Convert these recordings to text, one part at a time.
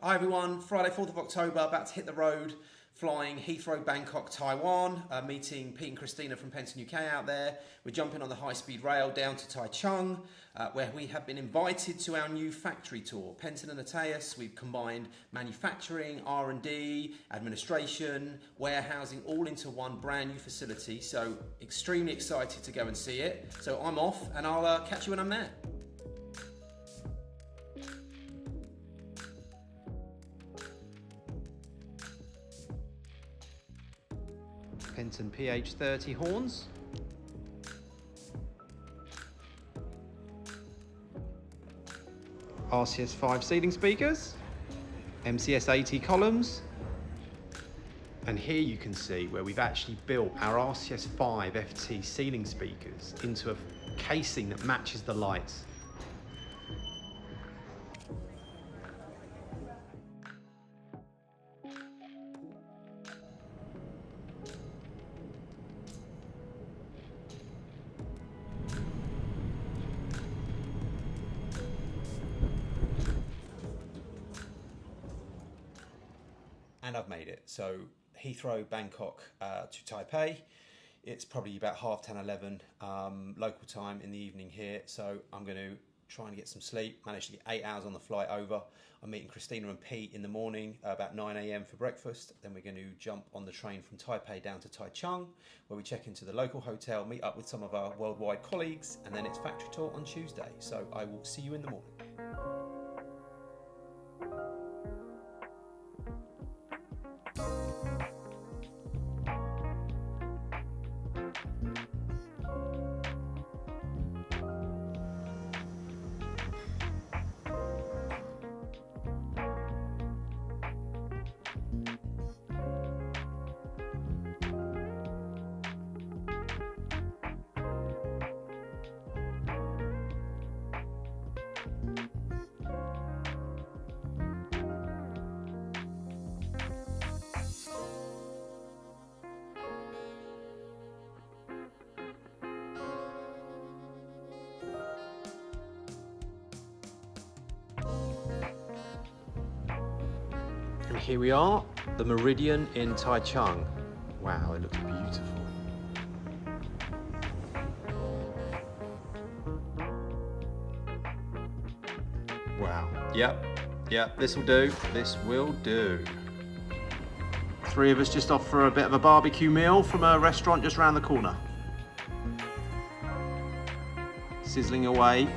Hi everyone, Friday 4th of October, about to hit the road, flying Heathrow, Bangkok, Taiwan, meeting Pete and Christina from Penton UK out there. We're jumping on the high-speed rail down to Taichung, where we have been invited to our new factory tour. Penton ATEᐃS, we've combined manufacturing, R&D, administration, warehousing, all into one brand new facility. So extremely excited to go and see it. So I'm off and I'll catch you when I'm there. Penton PH30 horns. RCS5 ceiling speakers. MCS80 columns. And here you can see where we've actually built our RCS5 FT ceiling speakers into a casing that matches the lights. And I've made it. So Heathrow, Bangkok to Taipei. It's probably about 10:30, 11 local time in the evening here. So I'm going to try and get some sleep. Managed to get 8 hours on the flight over. I'm meeting Christina and Pete in the morning about 9 AM for breakfast. Then we're going to jump on the train from Taipei down to Taichung, where we check into the local hotel, meet up with some of our worldwide colleagues, and then it's factory tour on Tuesday. So I will see you in the morning. And here we are, the Meridian in Taichung. Wow, it looks beautiful. Wow, yep, this will do, this will do. Three of us just off for a bit of a barbecue meal from a restaurant just around the corner. Sizzling away.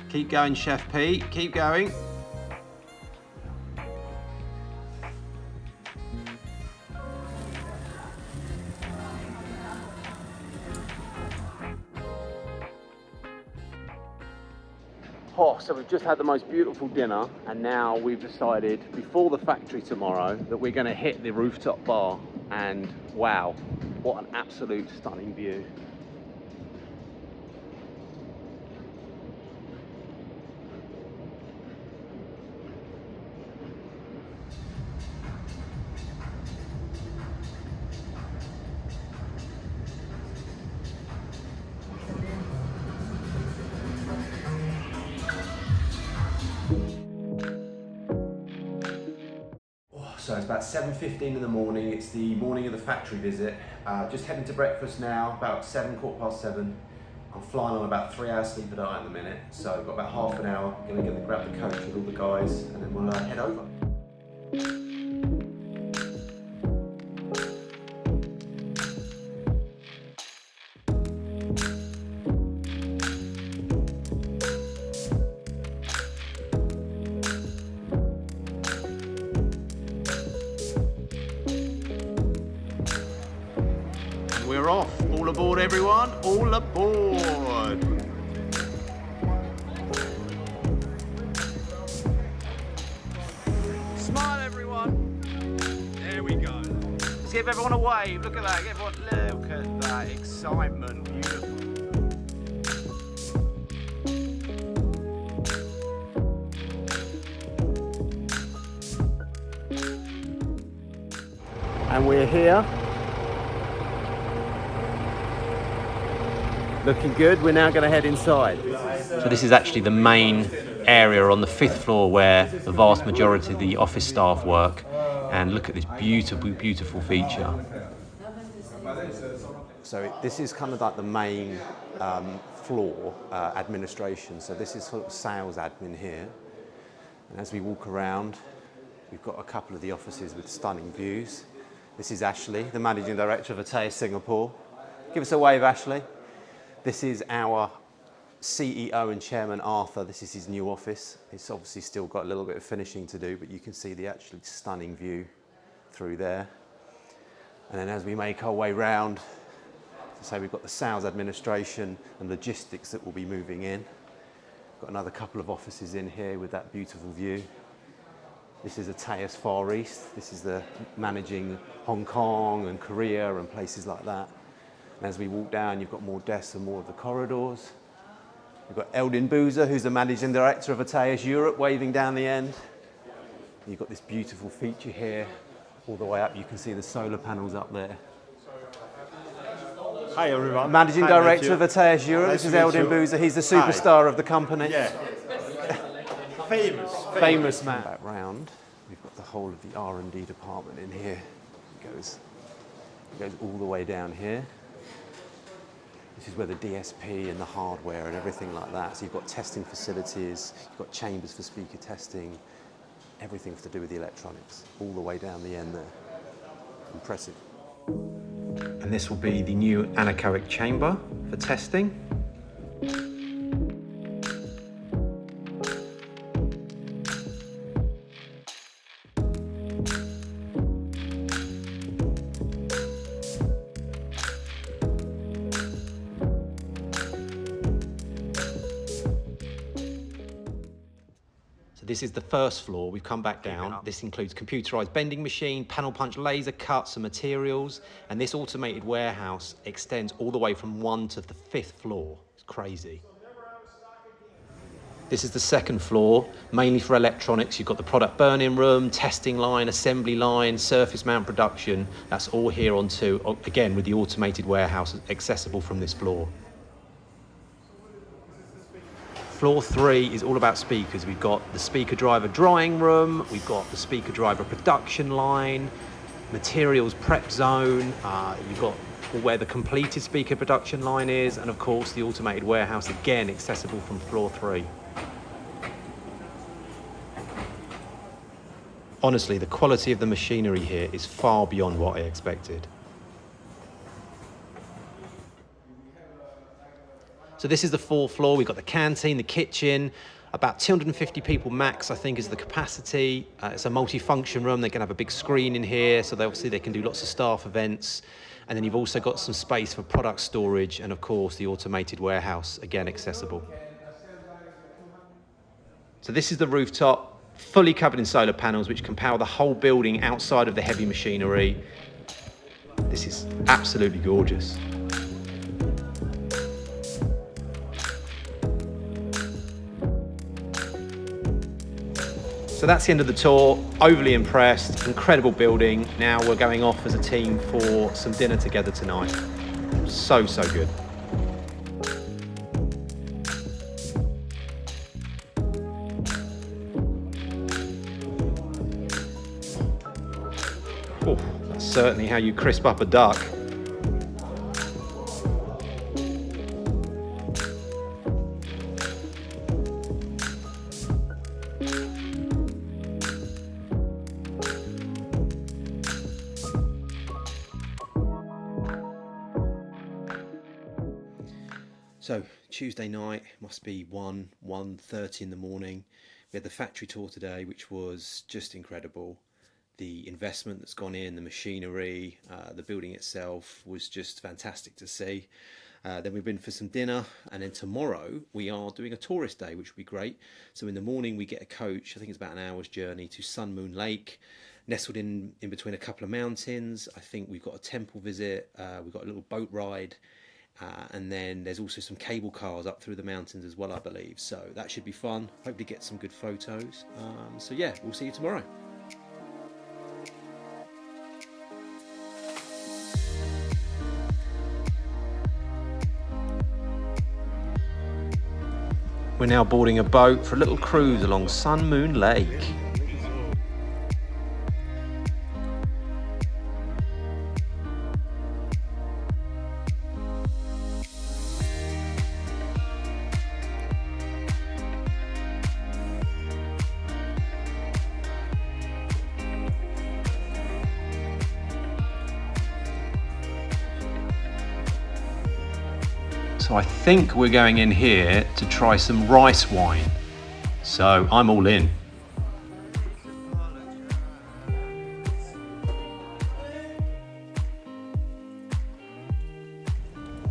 Keep going, Chef Pete, keep going. Oh, so we've just had the most beautiful dinner, and now we've decided before the factory tomorrow that we're going to hit the rooftop bar, and wow, what an absolute stunning view. So it's about 7:15 in the morning. It's the morning of the factory visit. Just heading to breakfast now, about 7:15. I'm flying on about 3 hours sleep a night at the minute. So I've got about half an hour. I'm gonna grab the coach with all the guys and then we'll head over. We're off. All aboard, everyone. All aboard. Smile, everyone. There we go. Let's give everyone a wave. Look at that. Look at that excitement. Beautiful. And we're here. Looking good. We're now going to head inside. So this is actually the main area on the 5th floor where the vast majority of the office staff work. And look at this beautiful, beautiful feature. So this is kind of like the main floor administration. So this is sort of sales admin here. And as we walk around, we've got a couple of the offices with stunning views. This is Ashley, the Managing Director of ATEИS Singapore. Give us a wave, Ashley. This is our CEO and Chairman, Arthur. This is his new office. It's obviously still got a little bit of finishing to do, but you can see the actually stunning view through there. And then as we make our way round, so we've got the sales administration and logistics that will be moving in. Got another couple of offices in here with that beautiful view. This is ATEIS Far East. This is the managing Hong Kong and Korea and places like that. And as we walk down, you've got more desks and more of the corridors. You've got Eldin Boozer, who's the Managing Director of ATEIS Europe, waving down the end. And you've got this beautiful feature here. All the way up, you can see the solar panels up there. Hi everyone. Managing Director of ATEIS Europe. Nice this is to meet Eldin you. Boozer. He's the superstar of the company. Yeah. Famous man. Back round, we've got the whole of the R&D department in here. It goes all the way down here. This is where the DSP and the hardware and everything like that. So you've got testing facilities, you've got chambers for speaker testing, everything to do with the electronics, all the way down the end there. Impressive. And this will be the new anechoic chamber for testing. This is the first floor. We've come back down. This includes computerized bending machine, panel punch laser cuts and materials. And this automated warehouse extends all the way from 1 to the 5th floor. It's crazy. This is the 2nd floor, mainly for electronics. You've got the product burn-in room, testing line, assembly line, surface mount production. That's all here on 2, again, with the automated warehouse accessible from this floor. Floor 3 is all about speakers. We've got the speaker driver drying room, we've got the speaker driver production line, materials prep zone, you've got where the completed speaker production line is, and of course the automated warehouse, again accessible from floor 3. Honestly, the quality of the machinery here is far beyond what I expected. So this is the 4th floor. We've got the canteen, the kitchen, about 250 people max, I think, is the capacity. It's a multi-function room. They can have a big screen in here, so obviously they can do lots of staff events. And then you've also got some space for product storage and, of course, the automated warehouse, again, accessible. So this is the rooftop, fully covered in solar panels, which can power the whole building outside of the heavy machinery. This is absolutely gorgeous. So that's the end of the tour. Overly impressed, incredible building. Now we're going off as a team for some dinner together tonight. So good. Oh, that's certainly how you crisp up a duck. So Tuesday night, must be 1:30 in the morning. We had the factory tour today, which was just incredible. The investment that's gone in, the machinery, the building itself was just fantastic to see. Then we've been for some dinner, and then tomorrow we are doing a tourist day, which will be great. So in the morning we get a coach, I think it's about an hour's journey to Sun Moon Lake, nestled in between a couple of mountains. I think we've got a temple visit, we've got a little boat ride, and then there's also some cable cars up through the mountains as well, I believe. So that should be fun. Hopefully get some good photos. So yeah, we'll see you tomorrow. We're now boarding a boat for a little cruise along Sun Moon Lake. So I think we're going in here to try some rice wine. So I'm all in.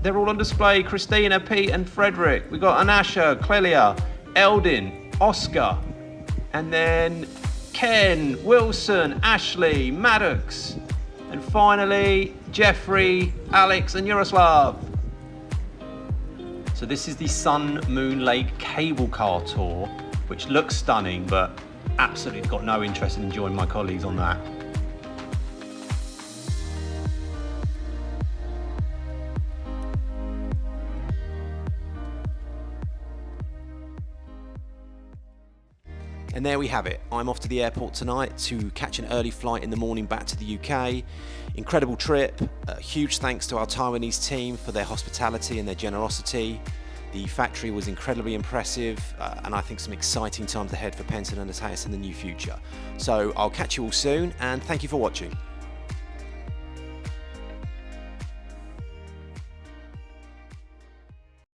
They're all on display. Christina, Pete and Frederick. We've got Anasha, Clelia, Eldin, Oscar, and then Ken, Wilson, Ashley, Maddox, and finally Jeffrey, Alex and Yaroslav. So this is the Sun Moon Lake cable car tour, which looks stunning, but absolutely got no interest in joining my colleagues on that. And there we have it. I'm off to the airport tonight to catch an early flight in the morning back to the UK. Incredible trip. Huge thanks to our Taiwanese team for their hospitality and their generosity. The factory was incredibly impressive, and I think some exciting times ahead for Penton ATEИS in the near future. So I'll catch you all soon, and thank you for watching.